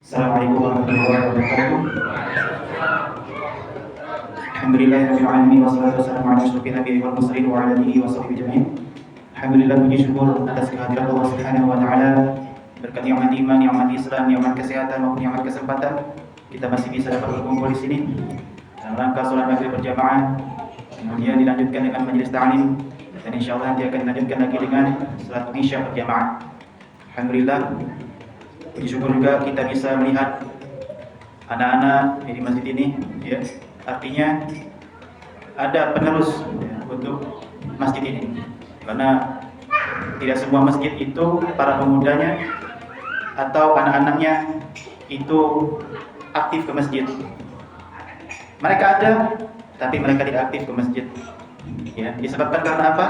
Assalamualaikum warahmatullahi wabarakatuh. Alhamdulillahirabbil alamin wassalatu wassalamu ala asyrofil anbiya'i wal mursalin wa ala alihi wa sahbihi ajma'in. Alhamdulillah, puji syukur atas kehadiran Allah Subhanahu wa taala. Berkat nikmat iman, nikmat Islam, nikmat kesehatan maupun nikmat kesempatan, kita masih bisa dapat berkumpul di sini dalam rangka salat maghrib berjamaah. Kemudian dilanjutkan dengan majelis ta'lim dan insyaallah nanti akan dilanjutkan lagi dengan salat isya berjamaah. Alhamdulillah, puji syukur juga kita bisa melihat anak-anak di masjid ini, ya. Artinya ada penerus untuk masjid ini, karena tidak semua masjid itu para pemudanya atau anak-anaknya itu aktif ke masjid. Mereka ada, tapi mereka tidak aktif ke masjid. Ya, disebabkan karena apa?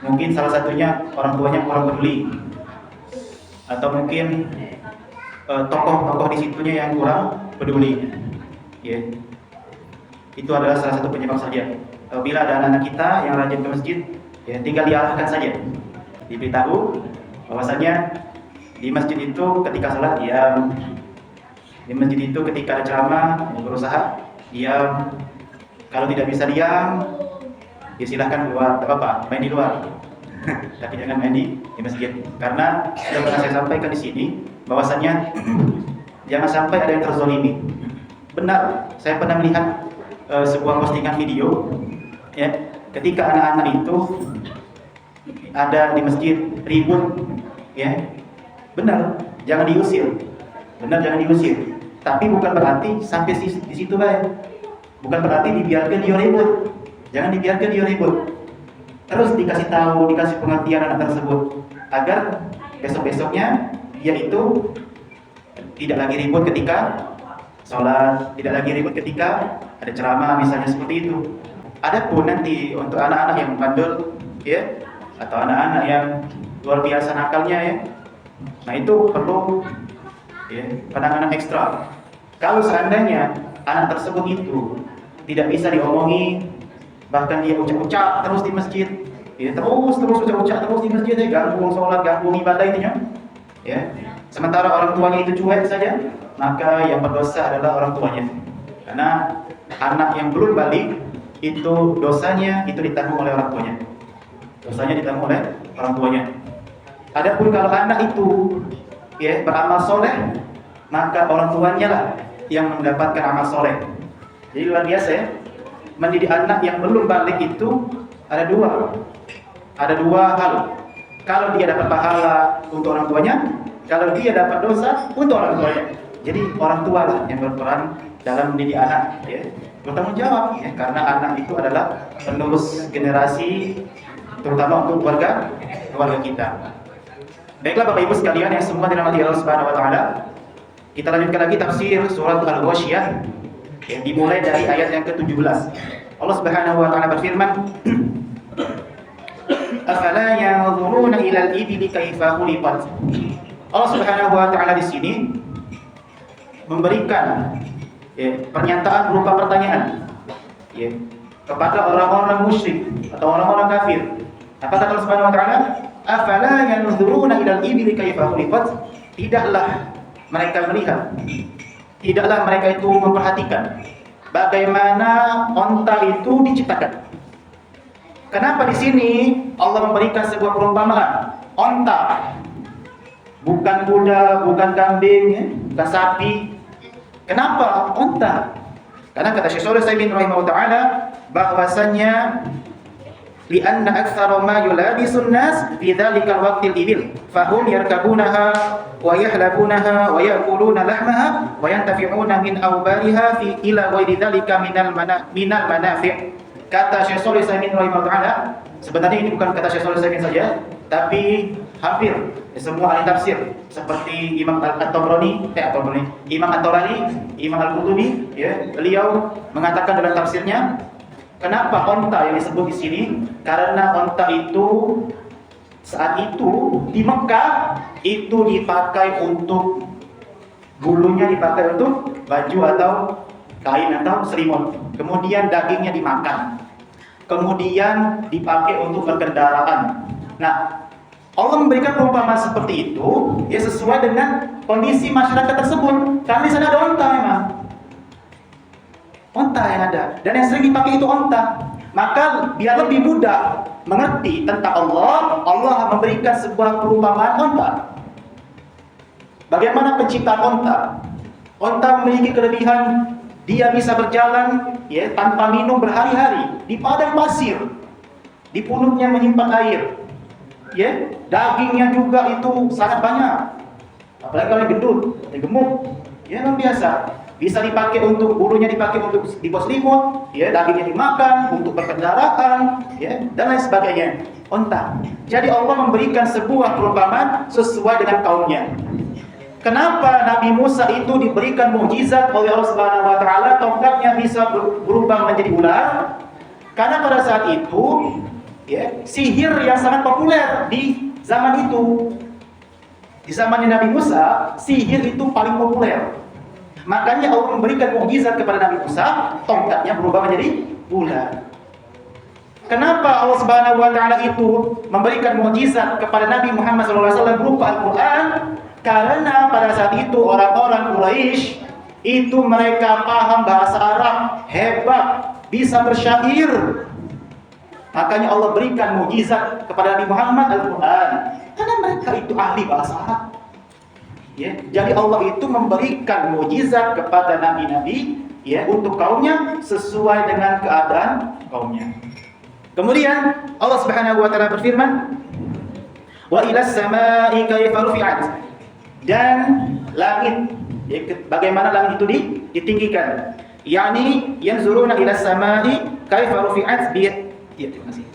Mungkin salah satunya orang tuanya kurang peduli, atau mungkin tokoh-tokoh di situnya yang kurang peduli. Ya. Itu adalah salah satu penyebab saja. Bila ada anak-anak kita yang rajin ke masjid, ya tinggal diarahkan saja. Diberitahu bahwasanya di masjid itu ketika salat diam. Di masjid itu ketika ada ceramah berusaha diam. Kalau tidak bisa diam, ya silahkan keluar, tidak apa-apa, main di luar. Tapi jangan main di masjid. Karena sudah pernah saya sampaikan di sini bahwasanya jangan sampai ada yang terzolimi. Benar, saya pernah melihat sebuah postingan video, ya, ketika anak-anak itu ada di masjid ribut, ya, benar, jangan diusir, tapi bukan berarti sampai di situ baik, bukan berarti dibiarkan dia ribut, jangan dibiarkan dia ribut, terus dikasih tahu, dikasih pengertian anak tersebut agar besok-besoknya dia itu tidak lagi ribut ketika sholat, tidak lagi ribut ketika ada ceramah misalnya seperti itu. Adapun nanti untuk anak-anak yang bandel, ya, atau anak-anak yang luar biasa nakalnya, ya, nah itu perlu, ya, penanganan ekstra. Kalau seandainya anak tersebut itu tidak bisa diomongi, bahkan dia ucap-ucap terus di masjid, ya, terus ucap-ucap terus di masjid, ya, ganggu sholat, ganggu ibadah intinya, ya. Sementara orang tuanya itu cuek saja, maka yang berdosa adalah orang tuanya. Karena anak yang belum balik itu dosanya itu ditanggung oleh orang tuanya. Dosanya ditanggung oleh orang tuanya. Adapun kalau anak itu, ya, beramal soleh, maka orang tuanya lah yang mendapatkan amal soleh. Jadi luar biasa, ya. Mendidik anak yang belum balik itu ada dua hal. Kalau dia dapat pahala untuk orang tuanya, kalau dia dapat dosa untuk orang tuanya. Jadi orang tua lah yang berperan dalam mendidik anak, ya, bertanggung jawab, ya, karena anak itu adalah penerus generasi, terutama untuk keluarga kita. Baiklah Bapak Ibu sekalian yang semua dirahmati Allah Subhanahu wa taala, kita lanjutkan lagi tafsir surat Al-Ghasyiyah yang dimulai dari ayat yang ke-17. Allah Subhanahu wa taala berfirman, "Afala yanzuruna ilal ibili kaifa khuliqat." Allah Subhanahu wa taala di sini memberikan, ya, pernyataan berupa pertanyaan, ya, kepada orang-orang musyrik atau orang-orang kafir. Apa kata Allah Subhanahu wa taala? Afala yanzuruna ilal ibili kaifa khuliqat? Tidaklah mereka melihat, tidaklah mereka itu memperhatikan bagaimana onta itu diciptakan. Kenapa di sini Allah memberikan sebuah perumpamaan? Onta, bukan kuda, bukan kambing, ya, bukan sapi. Kenapa onta? Karena kata Syekh Shalih Al-Utsaimin rahimahullah taala bahwasanya li'anna aktsara ma yulabisun nas fi dzalikal waqtil ibil fahum yarkabunaha wa yahlabunaha wa ya'kuluna lahmaha wa yantafi'una min awbariha fi ila ghairi dzalika minal manafi'. Kata Syekh Shalih Al-Utsaimin rahimahullah taala, sebenarnya ini bukan kata Syekh Shalih Al-Utsaimin saja, tapi hampir semua ahli tafsir seperti Imam At-Tabrani, Imam At-Tabrani, Imam Al-Qurtubi, ya, beliau mengatakan dalam tafsirnya, kenapa onta yang disebut di sini? Karena onta itu saat itu di Mekah itu dipakai untuk bulunya, dipakai untuk baju atau kain atau selimut. Kemudian dagingnya dimakan. Kemudian dipakai untuk berkendaraan. Nah, Allah memberikan perumpamaan seperti itu ya sesuai dengan kondisi masyarakat tersebut. Karena di sana ada onta memang. Onta yang ada dan yang sering dipakai itu onta. Maka biar lebih mudah mengerti tentang Allah, Allah memberikan sebuah perumpamaan onta. Bagaimana penciptaan onta? Onta memiliki kelebihan dia bisa berjalan ya tanpa minum berhari-hari di padang pasir. Di punuknya menyimpan air. Ya, dagingnya juga itu sangat banyak. Apalagi kalau gendut, gemuk, ya luar biasa. Bisa dipakai untuk bulunya dipakai untuk dibuat selimut, ya dagingnya dimakan untuk berkendaraan, ya dan lain sebagainya. Onta. Jadi Allah memberikan sebuah perumpamaan sesuai dengan kaumnya. Kenapa Nabi Musa itu diberikan mukjizat oleh Allah Subhanahu wa taala, tongkatnya bisa berubah menjadi ular? Karena pada saat itu ya, sihir yang sangat populer di zaman itu. Di zamannya Nabi Musa, sihir itu paling populer. Makanya Allah memberikan mukjizat kepada Nabi Musa, tongkatnya berubah menjadi ular. Kenapa Allah Subhanahu wa taala itu memberikan mukjizat kepada Nabi Muhammad SAW berupa Al-Qur'an? Karena pada saat itu orang-orang Quraisy itu mereka paham bahasa Arab, hebat, bisa bersyair. Makanya Allah berikan mukjizat kepada Nabi Muhammad Al-Quran. Karena mereka itu ahli bahasa Arab. Ya, jadi Allah itu memberikan mukjizat kepada nabi-nabi ya untuk kaumnya sesuai dengan keadaan kaumnya. Kemudian Allah Subhanahu wa taala berfirman, "Wa ilas samaa'i kaifa rufi'at." Dan langit, ya, bagaimana langit itu ditinggikan. Yani yanzuruna ilas samaa'i kaifa rufi'at bi ya, terima kasih.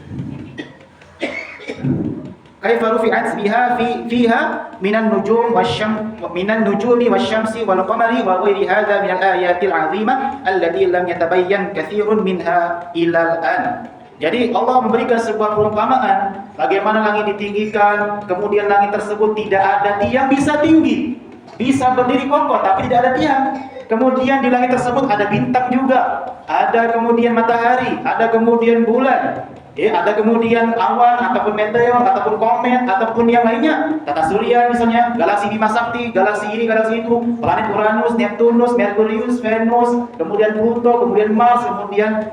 Kaifa rufi'at fiha minan nujumi wasyamsi wal qamari wa ghairi hadza minal ayatil 'azimah allati lam yatabayyan katsirun minha ilal an. Jadi Allah memberikan sebuah perumpamaan bagaimana langit ditinggikan, kemudian langit tersebut tidak ada tiang, bisa tinggi, bisa berdiri kokoh tapi tidak ada tiang. Kemudian di langit tersebut ada bintang juga, ada kemudian matahari, ada kemudian bulan, ya, ada kemudian awan ataupun meteor ataupun komet ataupun yang lainnya, tata surya misalnya, galaksi Bima Sakti, galaksi ini, galaksi itu, planet Uranus, Neptunus, Merkurius, Venus, kemudian Pluto, kemudian Mars, kemudian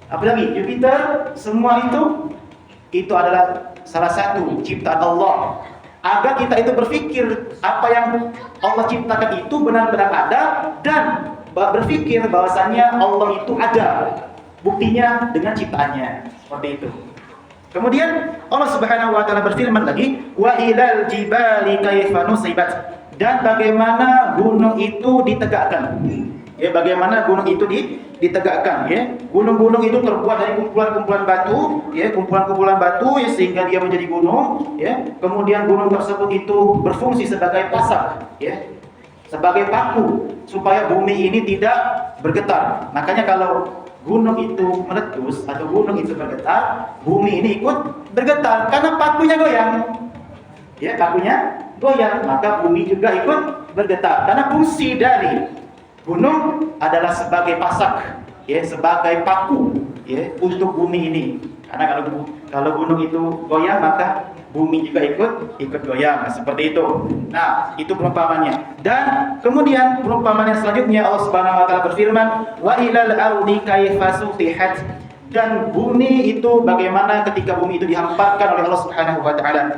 apa lagi? Jupiter, semua itu adalah salah satu ciptaan Allah. Agar kita itu berpikir apa yang Allah ciptakan itu benar-benar ada dan berpikir bahwasannya Allah itu ada. Buktinya dengan ciptaannya. Seperti itu. Kemudian Allah Subhanahu wa taala berfirman lagi, "Wa ilal jibali kaifa nusibat." Dan bagaimana gunung itu ditegakkan. Ya, bagaimana gunung itu ditegakkan ya. Gunung-gunung itu terbuat dari kumpulan-kumpulan batu, ya, kumpulan-kumpulan batu ya, sehingga dia menjadi gunung, ya. Kemudian gunung tersebut itu berfungsi sebagai pasak, ya. Sebagai paku supaya bumi ini tidak bergetar. Makanya kalau gunung itu meletus atau gunung itu bergetar, bumi ini ikut bergetar karena pakunya goyang. Ya, pakunya goyang, maka bumi juga ikut bergetar karena fungsi dari gunung adalah sebagai pasak, ya, sebagai paku, ya, untuk bumi ini. Karena kalau gunung itu goyang, maka bumi juga ikut goyang, seperti itu. Nah, itu perumpamannya. Dan kemudian perumpamaan yang selanjutnya Allah Subhanahu wa taala berfirman, "Wa ilal ardi kaifa sutihat." Dan bumi itu bagaimana ketika bumi itu dihamparkan oleh Allah Subhanahu wa taala.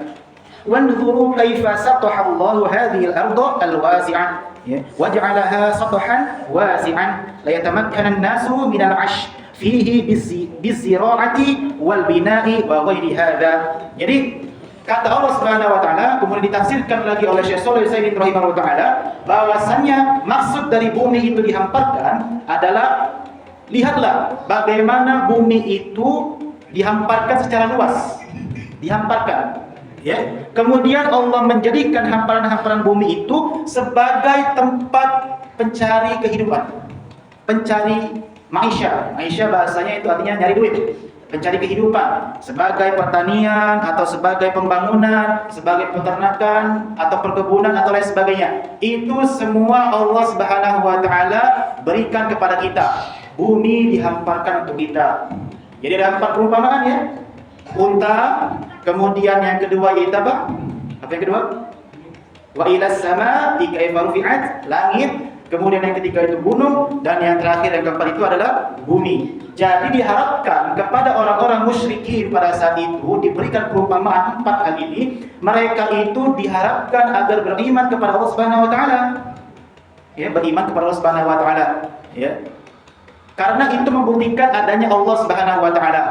"Wanzuru kaifa sataha Allahu hadhil arda al-wasi'ah." Ya, waj'alaha satahan wasi'an la yatamakkana an-nasu min al-'ash fihi bizira'ati wal bina'i wa ghairi hadza. Jadi kata Allah Subhanahu wa taala kemudian ditafsirkan lagi oleh Syekh Shalih Al-Utsaimin rahimahullah taala bahwasannya maksud dari bumi itu dihamparkan adalah lihatlah bagaimana bumi itu dihamparkan secara luas. Dihamparkan. Ya. Kemudian Allah menjadikan hamparan-hamparan bumi itu sebagai tempat pencari kehidupan, pencari maisha. Maisha bahasanya itu artinya nyari duit, pencari kehidupan, sebagai pertanian atau sebagai pembangunan, sebagai peternakan atau perkebunan atau lain sebagainya. Itu semua Allah Subhanahu wa taala berikan kepada kita. Bumi dihamparkan untuk kita. Jadi ada 4 perumpamaan ya. unta, kemudian yang kedua itu apa? Apa yang kedua? Wa ilas sama'i kaifa rufi'at, langit, kemudian yang ketiga itu gunung, dan yang terakhir yang keempat itu adalah bumi. Jadi diharapkan kepada orang-orang musyrikin pada saat itu diberikan perumpamaan 4 hal ini, mereka itu diharapkan agar beriman kepada Allah Subhanahu wa taala. Ya, beriman kepada Allah Subhanahu wa taala, ya. Karena itu membuktikan adanya Allah Subhanahu wa taala.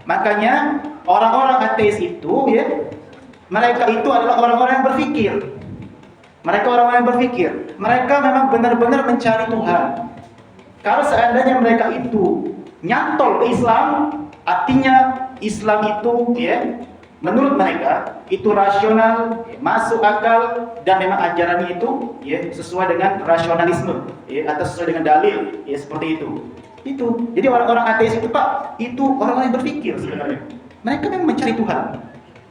Makanya orang-orang ateis itu, ya, mereka itu adalah orang-orang yang berpikir. Mereka orang-orang yang berpikir. Mereka memang benar-benar mencari Tuhan. Kalau seandainya mereka itu nyantol ke Islam, artinya Islam itu, ya, menurut mereka itu rasional, ya, masuk akal, dan memang ajarannya itu, ya, sesuai dengan rasionalisme, ya, atau sesuai dengan dalil, ya, seperti itu. Itu. Jadi orang-orang ateis itu, Pak, itu orang-orang yang berpikir sebenarnya. Mereka memang mencari Tuhan.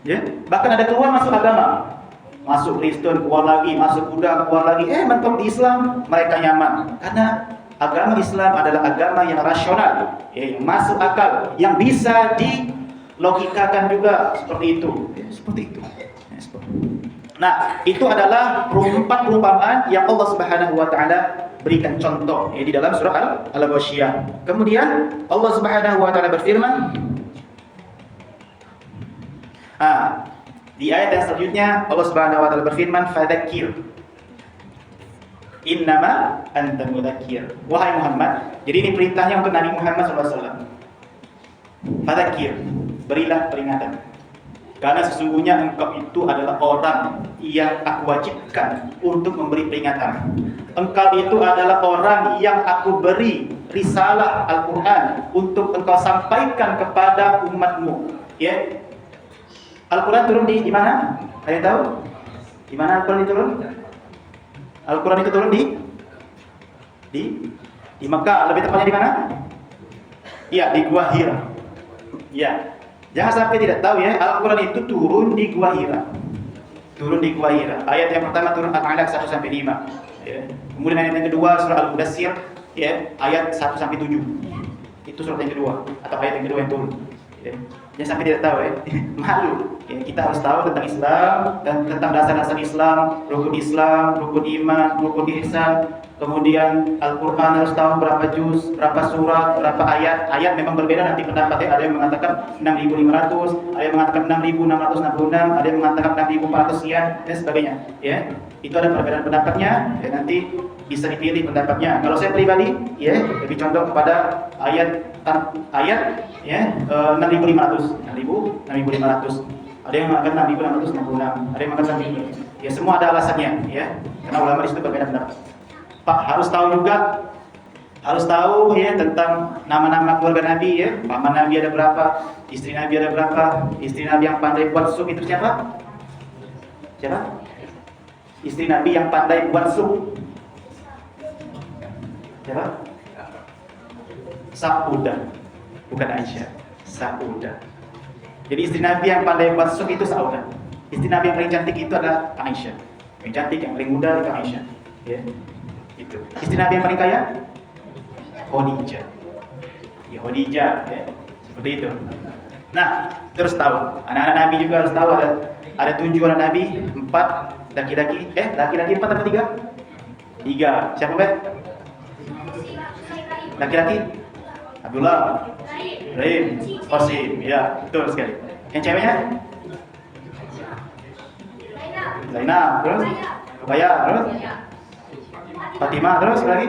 Ya, bahkan ada keluar masuk agama. Masuk Kristen, keluar lagi, masuk Buddha, keluar lagi. Mentok di Islam, mereka nyaman. Karena agama Islam adalah agama yang rasional, ya, yang masuk akal, yang bisa dilogikakan juga, seperti itu. Ya, seperti itu. Ya, seperti itu. Nah, itu adalah 4 perumpamaan yang Allah Subhanahu wa taala berikan contoh, ya, di dalam surah Al-Ghasyiyah. Kemudian Allah Subhanahu wa taala berfirman, di ayat yang selanjutnya Allah Subhanahu wa taala berfirman, fadzakir innama anta mudzakir. Wahai Muhammad, jadi ini perintahnya untuk Nabi Muhammad SAW. Fadzakir, berilah peringatan. Karena sesungguhnya engkau itu adalah orang yang aku wajibkan untuk memberi peringatan. Engkau itu adalah orang yang aku beri risalah Al-Quran untuk engkau sampaikan kepada umatmu. Ya, Al-Quran turun di mana? Ada yang tahu? Di mana Al-Quran itu turun? Al-Quran itu turun di Mekah. Lebih tepatnya di mana? Iya, di Gua Hira. Ya, jangan sampai tidak tahu, ya. Al-Quran itu turun di Gua Hira. Turun di Gua Hira. Ayat yang pertama turun Al-Alaq 1-5. Ya. Kemudian ayat yang kedua surah Al-Mudaththir, ya, ayat 1-7. Itu surat yang kedua atau ayat yang kedua yang turun. Ya. Jangan sampai tidak tahu, ya. Malu. Ya, kita harus tahu tentang Islam dan tentang dasar-dasar Islam, rukun iman, rukun ihsan. Kemudian Al-Quran harus tahu berapa juz, berapa surat, berapa ayat. Ayat memang berbeda nanti pendapatnya. Ada yang mengatakan 6.500, ada yang mengatakan 6.666, ada yang mengatakan 6.400 sekian, dan sebagainya. Ya, itu ada perbedaan pendapatnya. Ya, nanti bisa dipilih pendapatnya. Kalau saya pribadi, ya, lebih condong kepada ayat, ya, 6.500, 6.500. Ada yang mengatakan 6.666, ada yang mengatakan 6.000. Ya, semua ada alasannya, ya. Karena ulama di situ berbeda pendapat. Pak harus tahu juga, harus tahu, ya, tentang nama-nama keluarga Nabi, ya. Paman Nabi ada berapa, istri Nabi ada berapa, istri Nabi yang pandai buat sup itu siapa? Siapa? Istri Nabi yang pandai buat sup. Siapa? Saudah, bukan Aisyah. Saudah. Jadi istri Nabi yang pandai buat sup itu Saudah. Istri Nabi yang paling cantik itu adalah Aisyah. Yang cantik, yang paling muda itu Aisyah. Ya, itu. Istri Nabi yang paling kaya? Khadijah. Ya, Khadijah, ya. Seperti itu. Nah, terus tahu. Anak-anak Nabi juga harus tahu ada 7 anak Nabi, 4 laki-laki. Laki-laki 4 atau 3? 3. Siapa, Bet? Laki-laki? Abdullah, Ibrahim, Qasim. Ya, betul sekali. Yang ceweknya? Zainab, terus? Rubaya, terus? Fatimah, terus lagi?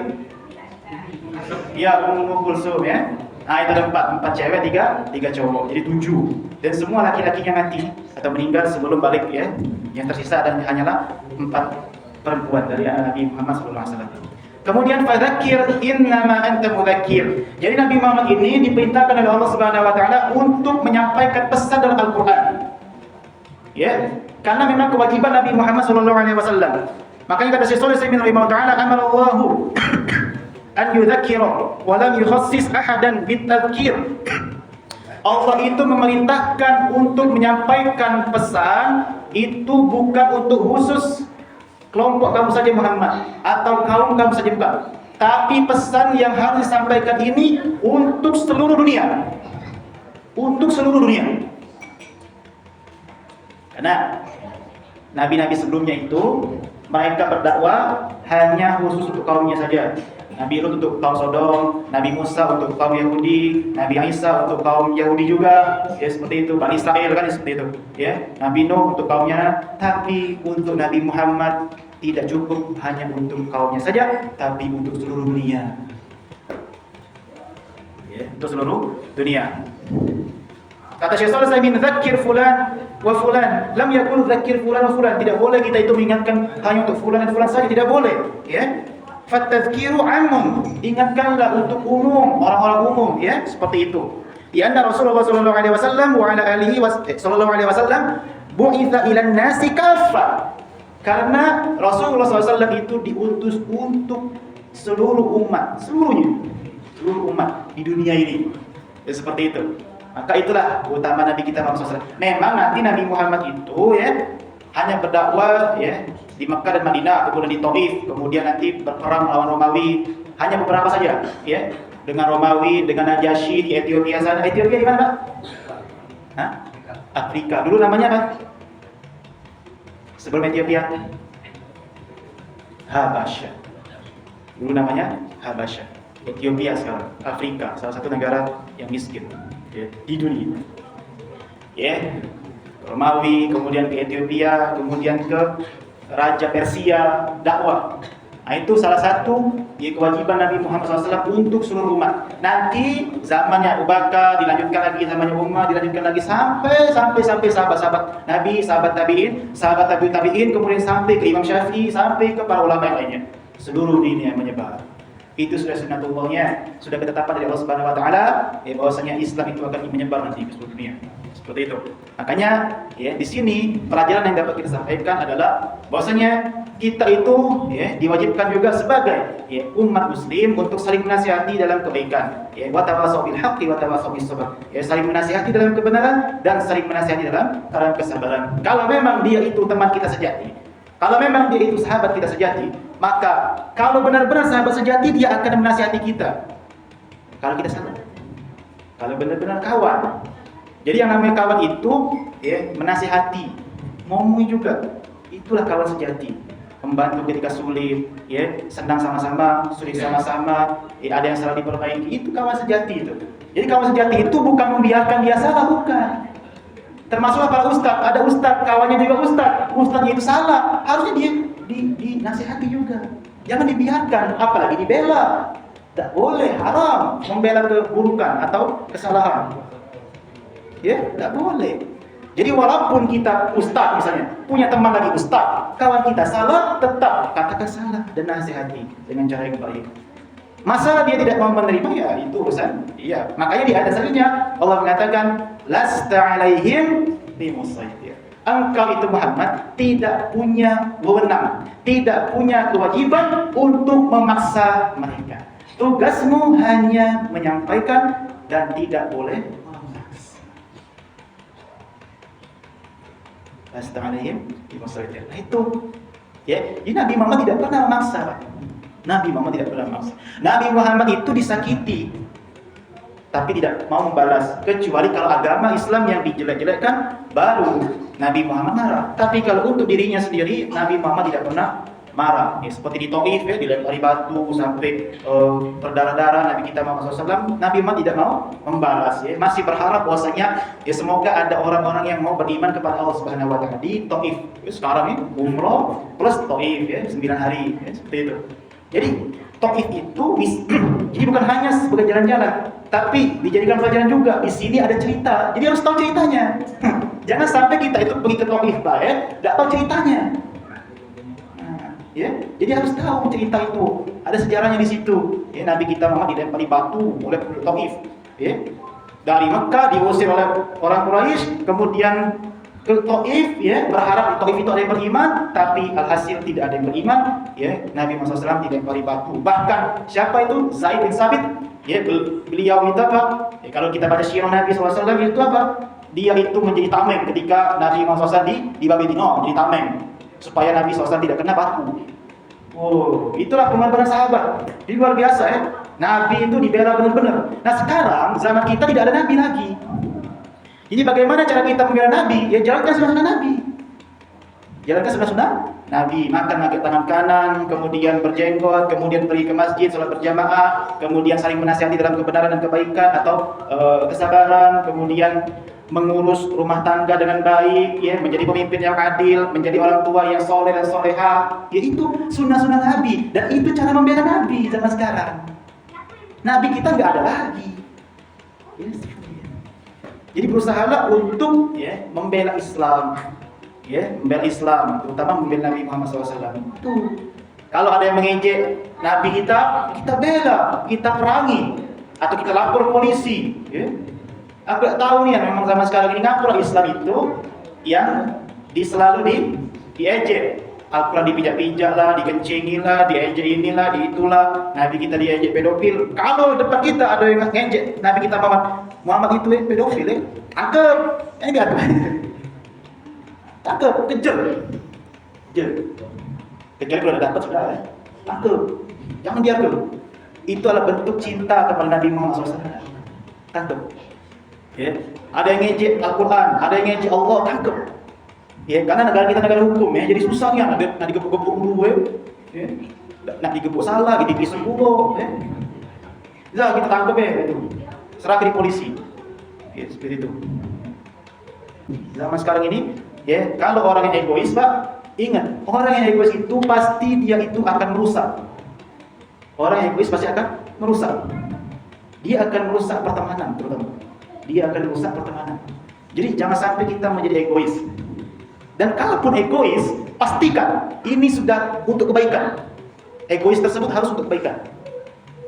Iya, Ummu Kulsum, ya. Nah, itu ada 4 cewek, 3 cowok. Jadi 7. Dan semua laki-lakinya mati atau meninggal sebelum balik, ya. Yang tersisa dan hanyalah 4 perempuan dari anak Nabi Muhammad SAW. Kemudian fadzakir innama anta mudzakir. Jadi Nabi Muhammad ini diperintahkan oleh Allah Subhanahu wa taala untuk menyampaikan pesan dalam Al-Qur'an. Ya, karena memang kewajiban Nabi Muhammad SAW. Makanya kata Syekh Shalih Al-Utsaimin rahimahullah taala, amarallahu an yudzakira wa lam yukhassis ahadan bitadzkir. Allah itu memerintahkan untuk menyampaikan pesan itu bukan untuk khusus kelompok kamu saja Muhammad atau kaum kamu saja, bukan. Tapi pesan yang harus disampaikan ini untuk seluruh dunia. Untuk seluruh dunia. Karena nabi-nabi sebelumnya itu mereka berdakwah hanya khusus untuk kaumnya saja. Nabi Lut untuk kaum Sodom, Nabi Musa untuk kaum Yahudi, Nabi Isa untuk kaum Yahudi juga, ya seperti itu. Bani Israel kan seperti itu, ya. Nabi Nuh untuk kaumnya, tapi untuk Nabi Muhammad tidak cukup hanya untuk kaumnya saja, tapi untuk seluruh dunia. Ya, untuk seluruh dunia. Kata Syekh Shalih Al-Utsaimin, "Dzakir fulan wa fulan, lam yakun dzakir fulan wa fulan." Tidak boleh kita itu mengingatkan hanya untuk fulan dan fulan saja, tidak boleh, ya. Fatadzkiru amum, ingatkanlah untuk umum, orang-orang umum, ya, seperti itu. Di anna Rasulullah sallallahu alaihi wasallam wa ala alihi sallallahu alaihi wasallam bu'itsa ilan nasi kaffa. Karena Rasulullah SAW itu diutus untuk seluruh umat, seluruh umat di dunia ini. Ya, seperti itu. Maka itulah utama Nabi kita Muhammad SAW. Memang nanti Nabi Muhammad itu, ya, hanya berdakwah, ya, di Mekah dan Madinah, kemudian di Taif, kemudian nanti berperang melawan Romawi, hanya beberapa saja, ya, dengan Romawi, dengan Najasyi di Ethiopia sana. Ethiopia di mana, Pak? Hah? Afrika. Dulu namanya apa? Sebelum Ethiopia, Habasyah. Dulu namanya Habasyah. Ethiopia sekarang, Afrika, salah satu negara yang miskin, ya, di dunia. Ya, Romawi, kemudian ke Ethiopia, kemudian ke Raja Persia, dakwah. Nah, itu salah satu ya, kewajiban Nabi Muhammad SAW untuk seluruh umat. Nanti zamannya Abu Bakar, dilanjutkan lagi zamannya Umar, dilanjutkan lagi sampai sahabat-sahabat Nabi, sahabat tabi'in, kemudian sampai ke Imam Syafi'i, sampai ke para ulama yang lainnya. Seluruh dunia menyebar. Itu sudah sunnatullahnya, sudah ketetapan dari Allah Subhanahu wa taala, ya, bahwasanya Islam itu akan menyebar nanti ke seluruh dunia. Seperti itu. Makanya, ya, di sini pelajaran yang dapat kita sampaikan adalah bahwasanya kita itu, ya, diwajibkan juga sebagai, ya, umat muslim untuk saling menasihati dalam kebaikan. Ya, wa tawassaw bil haqqi wa tawassaw bis sabr. Ya, saling menasihati dalam kebenaran dan saling menasihati dalam kesabaran. Kalau memang dia itu teman kita sejati, kalau memang dia itu sahabat kita sejati, maka kalau benar-benar sahabat sejati, dia akan menasihati kita. Kalau kita salah, kalau benar-benar kawan. Jadi yang namanya kawan itu, ya, menasihati, ngomong juga. Itulah kawan sejati. Membantu ketika sulit, ya, senang sama-sama, sulit sama-sama, ya, ada yang salah diperbaiki. Itu kawan sejati itu. Jadi kawan sejati itu bukan membiarkan dia salah, bukan. Termasuklah para ustadz, ada ustadz, kawannya juga ustadznya itu salah, harusnya dia dinasihati juga, jangan dibiarkan, apalagi dibela. Tidak boleh, haram membela keburukan atau kesalahan, ya, tidak boleh. Jadi walaupun kita ustadz misalnya, punya teman lagi ustadz, kawan kita salah, tetap katakan salah dan nasihati dengan cara yang baik. Masa dia tidak mau menerima, ya itu urusan. Iya, makanya di ayat selanjutnya Allah mengatakan lasta alaihim bimusaitir. Engkau itu Muhammad tidak punya wewenang, tidak punya kewajiban untuk memaksa mereka. Tugasmu hanya menyampaikan dan tidak boleh memaksa. Lasta alaihim bimusaitir. Nah itu, ya, jadi Nabi Muhammad tidak pernah memaksa, Pak. Nabi Muhammad tidak pernah memaksa. Nabi Muhammad itu disakiti, tapi tidak mau membalas. Kecuali kalau agama Islam yang dijelek-jelekkan, baru Nabi Muhammad marah. Tapi kalau untuk dirinya sendiri, Nabi Muhammad tidak pernah marah. Ya, seperti di Taif, ya, dilempari batu sampai berdarah-darah Nabi kita Muhammad SAW. Nabi Muhammad tidak mau membalas. Ya. Masih berharap bahwasanya, ya, semoga ada orang-orang yang mau beriman kepada Allah Subhanahu Wa Taala di Taif. Ya, sekarang ini umroh plus Taif, ya, 9 hari, ya, seperti itu. Jadi Taif itu jadi bukan hanya sebagai jalan-jalan, tapi dijadikan pelajaran juga. Di sini ada cerita, jadi harus tahu ceritanya. Jangan sampai kita itu pergi ke Taif, ya, tidak tahu ceritanya. Nah, ya, jadi harus tahu cerita itu. Ada sejarahnya di situ. Ya, Nabi kita Muhammad dilempari batu oleh Taif. Ya, dari Mekah diusir oleh orang Quraisy, kemudian ke Taif, ya, berharap di Taif itu ada yang beriman, tapi alhasil tidak ada yang beriman, ya. Nabi Muhammad SAW tidak dilempari batu. Bahkan siapa itu? Zaid bin Sabit, ya, beliau itu apa? Ya, kalau kita baca sirah Nabi SAW itu apa? Dia itu menjadi tameng ketika Nabi Muhammad SAW di Babylon, menjadi tameng supaya Nabi SAW tidak kena batu. Oh, itulah pengorbanan sahabat. Ini luar biasa, ya. Nabi itu dibela benar-benar. Nah, sekarang zaman kita tidak ada Nabi lagi. Jadi bagaimana cara kita membela Nabi? Ya, jalankan sunnah Nabi. Jalankan sunnah-sunnah Nabi, makan pakai tangan kanan, kemudian berjenggot, kemudian pergi ke masjid, sholat berjamaah, kemudian saling menasihati dalam kebenaran dan kebaikan atau kesabaran, kemudian mengurus rumah tangga dengan baik, ya, menjadi pemimpin yang adil, menjadi orang tua yang soleh dan soleha. Ya, itu sunnah-sunnah Nabi, dan itu cara membela Nabi zaman sekarang. Nabi kita nggak ada lagi. Ya, jadi berusahalah untuk membela Islam. Membela Islam, terutama membela Nabi Muhammad SAW. Itu. Kalau ada yang mengejek Nabi kita bela, kita perangi, atau kita lapor polisi. Aku tak tahu nih, memang zaman sekarang ini ngapalah Islam itu yang selalu diejek. Al-Quran dipijak-pijak lah, dikencingin lah, diejek inilah, itulah. Nabi kita diejek pedofil. Kalau depan kita ada yang ngejek Nabi kita Muhammad itu pedofil, tangkep. Enggak. Tangkep, kejar. Kejar kalau udah dapat sudah, tangkep. Jangan biarkan. Itu adalah bentuk cinta kepada Nabi Muhammad SAW. Tangkep. Ada yang ngejek Al-Quran, ada yang ngejek Allah, tangkep. Karena negara kita negara hukum, jadi susah nih, nak digebuk-gebuk dulu, nak digebuk salah, dipisah dulu, Nah, kita tangkep itu, serahkan di polisi, seperti itu. Zaman sekarang ini, kalau orang yang egois, Pak, ingat, orang yang egois itu pasti dia itu akan merusak. Orang yang egois pasti akan merusak. Dia akan merusak pertemanan, terutama. Dia akan merusak pertemanan. Jadi jangan sampai kita menjadi egois. Dan kalaupun egois, pastikan ini sudah untuk kebaikan. Egois tersebut harus untuk kebaikan,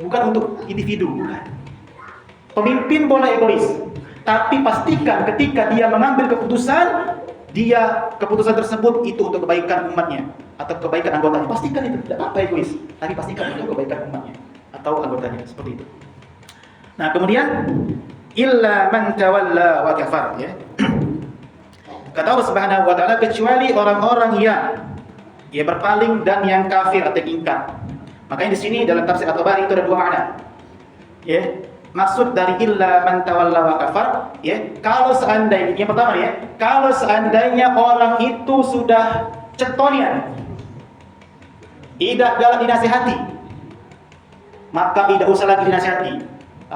bukan untuk individu. Bukan. Pemimpin boleh egois, tapi pastikan ketika dia mengambil keputusan, keputusan tersebut itu untuk kebaikan umatnya atau kebaikan anggotanya. Pastikan itu, tidak apa egois, tapi pastikan untuk kebaikan umatnya atau anggotanya, seperti itu. Nah, kemudian illa man tawalla wa kafar, Kata Allah Subhanahu wa taala, kecuali orang-orang yang berpaling dan yang kafir atau ingkar. Makanya di sini dalam tafsir At-Tabari itu ada dua makna. Maksud dari illa man tawalla wa kafar, kalau seandainya yang pertama kalau seandainya orang itu sudah cetonian, tidak galak dinasihati, maka tidak usah lagi dinasihati.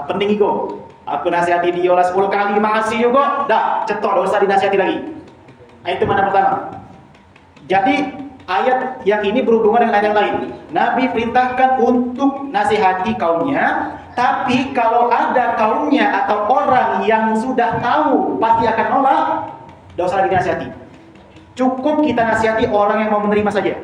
Penting itu. Aku nasihati dia 10 kali masih juga, dah cetok, tidak usah dinasihati lagi. Itu mana pertama. Jadi ayat yang ini berhubungan dengan ayat yang lain. Nabi perintahkan untuk nasihati kaumnya, tapi kalau ada kaumnya atau orang yang sudah tahu pasti akan nolak, tidak usah lagi dinasihati. Cukup kita nasihati orang yang mau menerima saja.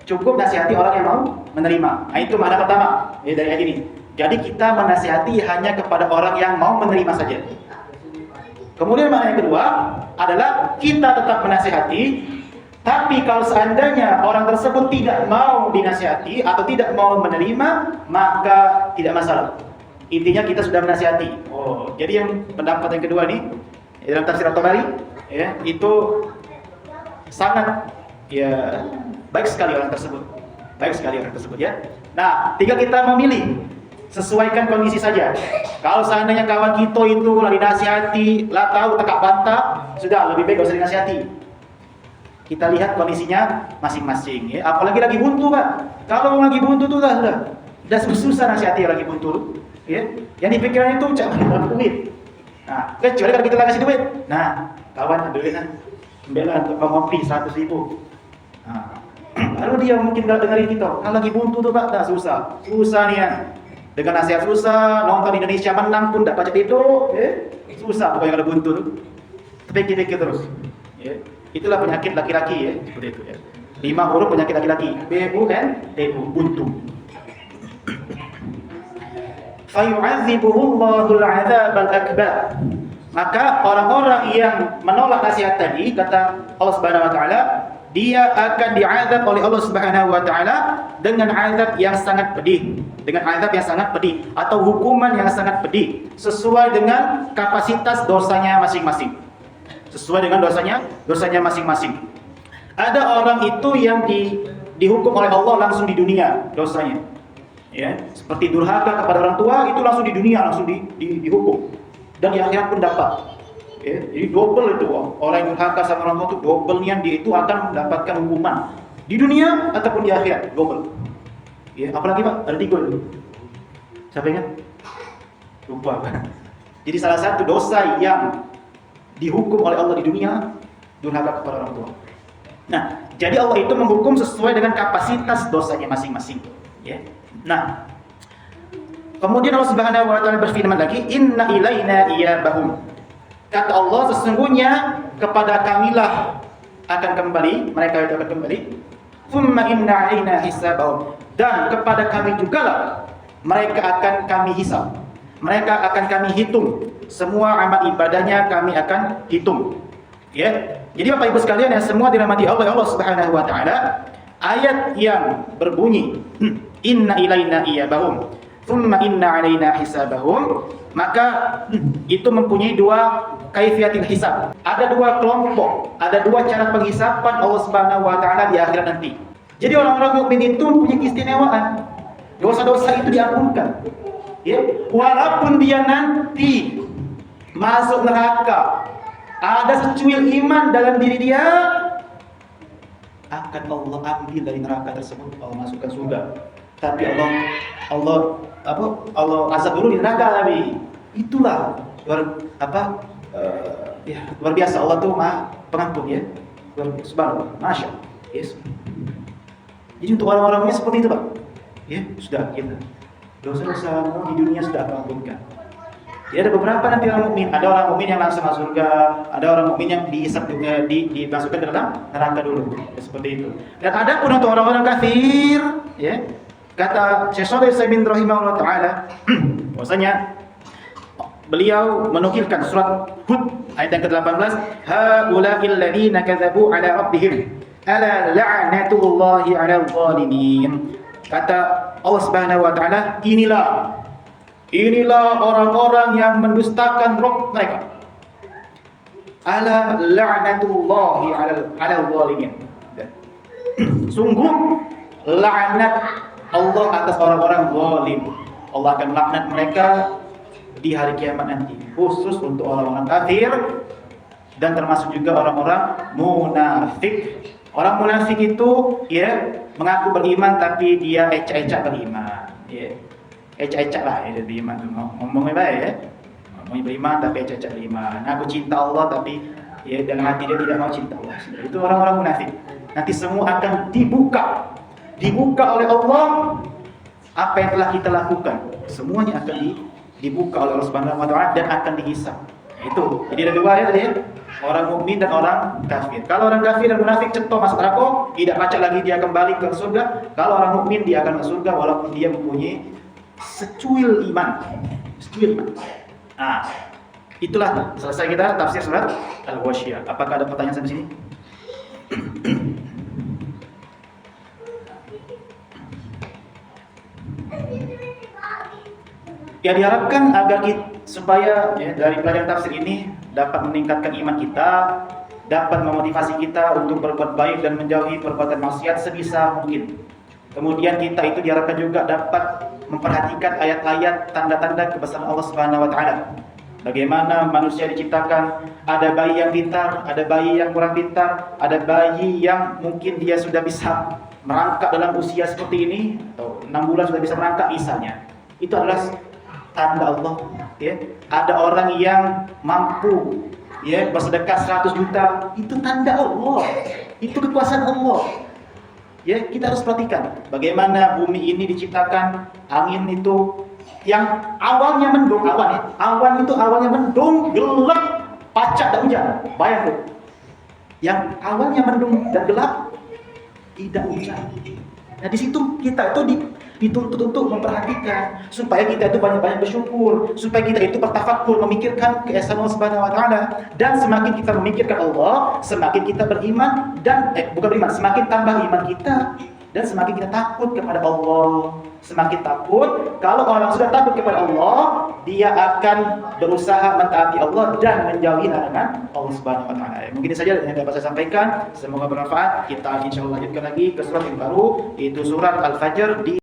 Cukup nasihati orang yang mau menerima. Itu makna pertama dari ayat ini. Jadi kita menasihati hanya kepada orang yang mau menerima saja. Kemudian makna yang kedua adalah kita tetap menasihati, tapi kalau seandainya orang tersebut tidak mau dinasihati atau tidak mau menerima, maka tidak masalah. Intinya kita sudah menasihati. Jadi yang pendapat yang kedua nih dalam tafsir At-Tabari, itu sangat baik sekali orang tersebut. Baik sekali orang tersebut Nah, tinggal kita memilih. Sesuaikan kondisi saja. Kalau seandainya kawan kita itu lagi dinasihati, lah tahu tekak bantah, sudah lebih baik gak usah dinasihati. Kita lihat kondisinya masing-masing. Apalagi lagi buntu, Pak. Kalau lagi buntu tuh sudah susah nasihati lagi buntu. Yang dipikirkan itu cak dapat duit. Nah, kecuali kalau kita kasih duit. Nah, kawan duit bela untuk ngopi 100.000. Nah, lalu dia mungkin gak dengerin kita. Kalau lagi buntu tuh, Pak, dah susah nih ya. Dengan nasihat susah, nonton Indonesia menang pun tak baca itu, susah pokoknya kalau buntu tuh. Pikir-pikir terus. Itulah penyakit laki-laki seperti itu 5 huruf penyakit laki-laki. B-U-N-T-U, buntu. Fayu'adzibuhullahul 'adzabal akbar. Maka orang-orang yang menolak nasihat tadi, kata Allah Subhanahu wa taala, dia akan diazab oleh Allah Subhanahu wa taala dengan azab yang sangat pedih, atau hukuman yang sangat pedih sesuai dengan kapasitas dosanya masing-masing. Dosanya masing-masing. Ada orang itu yang dihukum oleh Allah langsung di dunia dosanya. Seperti durhaka kepada orang tua, itu langsung di dunia langsung dihukum. Dan di akhirat pun dapat. Ya, jadi double itu orang yang durhaka sama orang tua itu double nian, dia itu akan mendapatkan hukuman di dunia ataupun di akhirat, double. Ya, apalagi Pak? Ada 3 dulu. Siapa ingat? Lupa Pak. Jadi salah satu dosa yang dihukum oleh Allah di dunia, durhaka kepada orang tua. Nah, jadi Allah itu menghukum sesuai dengan kapasitas dosanya masing-masing. Ya. Nah, kemudian Allah Subhanahu wa taala berfirman lagi, "Inna ilaina iyabahum." Kata Allah, sesungguhnya kepada kamilah akan kembali, mereka itu akan kembali. "Tsumma inna alaina hisabahum." Dan kepada kami jugalah mereka akan kami hisab. Mereka akan kami hitung. Semua amal ibadahnya kami akan hitung. Ya. Jadi Bapak Ibu sekalian yang semua dirahmati Allah Subhanahu wa taala, ayat yang berbunyi inna ilaina iyabahum thumma inna alaina hisabahum, maka itu mempunyai 2 kaifiatil hisab. Ada 2 kelompok, ada 2 cara penghisapan Allah Subhanahu wa taala di akhirat nanti. Jadi orang-orang mukmin itu punya keistimewaan. Dosa-dosa itu diampunkan. Ya, walaupun dia nanti masuk neraka, ada secuil iman dalam diri dia, akan Allah ambil dari neraka tersebut, Allah masukkan surga. Tapi Allah azab dulu di neraka tapi itulah luar biasa Allah tuh Maha Pengampun ya. Subhanallah, masya Allah. Yes. Jadi untuk orang-orang ini seperti itu Pak. Ya, sudah kita. Dosa-dosamu di dunia sudah ampunkan. Jadi ada beberapa nanti orang mukmin, ada orang mukmin yang langsung masuk surga, ada orang mukmin yang dihisab juga dimasukkan ke dalam neraka dulu. Ya, seperti itu. Dan ada pun untuk orang-orang kafir, ya. Kata Syekh Shalih Al-Utsaimin rahimahullah taala, bahwasanya beliau menukilkan surat Hud ayat yang ke-18, haula'il ladzina kadzabu ala rabbihim ala la'natullahi 'alal zalimin. Kata Allah Subhanahu wa taala, inilah orang-orang yang mendustakan Rabb mereka. Ala la'natullahi 'alal zalimin. Sungguh laknat Allah atas orang-orang zalim. Allah akan laknat mereka di hari kiamat nanti, khusus untuk orang-orang kafir dan termasuk juga orang-orang munafik. Orang munafik itu ya mengaku beriman tapi dia ecak-ecak beriman. Ya. Ecak-ecak lah ya beriman tuh. Ngomongnya baik ya. Ngomongnya beriman tapi ecak-ecak beriman. Aku cinta Allah tapi ya dalam hati dia tidak mau cinta Allah. Itu orang-orang munafik. Nanti semua akan dibuka oleh Allah apa yang telah kita lakukan. Semuanya akan dibuka oleh Allah Subhanahu wa taala dan akan dihisab. Itu. Jadi ada 2 ya tadi ya. Orang mukmin dan orang kafir. Kalau orang kafir dan munafik cetok masuk neraka, tidak pacak lagi dia kembali ke surga. Kalau orang mukmin dia akan masuk surga walaupun dia mempunyai secuil iman. Nah, itulah selesai kita tafsir surat Al-Ghasyiyah. Apakah ada pertanyaan sampai sini? Ya, diharapkan agar supaya ya, dari pelajaran tafsir ini dapat meningkatkan iman kita, dapat memotivasi kita untuk berbuat baik dan menjauhi perbuatan maksiat sebisa mungkin. Kemudian kita itu diharapkan juga dapat memperhatikan ayat-ayat tanda-tanda kebesaran Allah Subhanahu wa taala. Bagaimana manusia diciptakan, ada bayi yang pintar, ada bayi yang kurang pintar, ada bayi yang mungkin dia sudah bisa merangkak dalam usia seperti ini, atau 6 bulan sudah bisa merangkak misalnya. Itu adalah tanda Allah, ya. Ada orang yang mampu ya bersedekah 100 juta, itu tanda Allah. Itu kekuasaan Allah. Ya, kita harus perhatikan bagaimana bumi ini diciptakan, angin itu yang awalnya mendung, awan itu awalnya mendung, gelap, pacak dan hujan. Bayangkan. Yang awalnya mendung dan gelap tidak hujan. Nah, di situ kita itu dituntut untuk memperhatikan supaya kita itu banyak-banyak bersyukur, supaya kita itu bertafakur memikirkan keesaan Allah Subhanahu wa taala, dan semakin kita memikirkan Allah, semakin kita beriman dan semakin tambah iman kita dan semakin kita takut kepada Allah. Semakin takut, kalau orang sudah takut kepada Allah, dia akan berusaha mentaati Allah dan menjauhi larangan Allah Subhanahu wa taala. Mungkin ini saja yang dapat saya sampaikan. Semoga bermanfaat. Kita insyaallah lanjutkan lagi ke surat yang baru, yaitu surat Al-Fajr di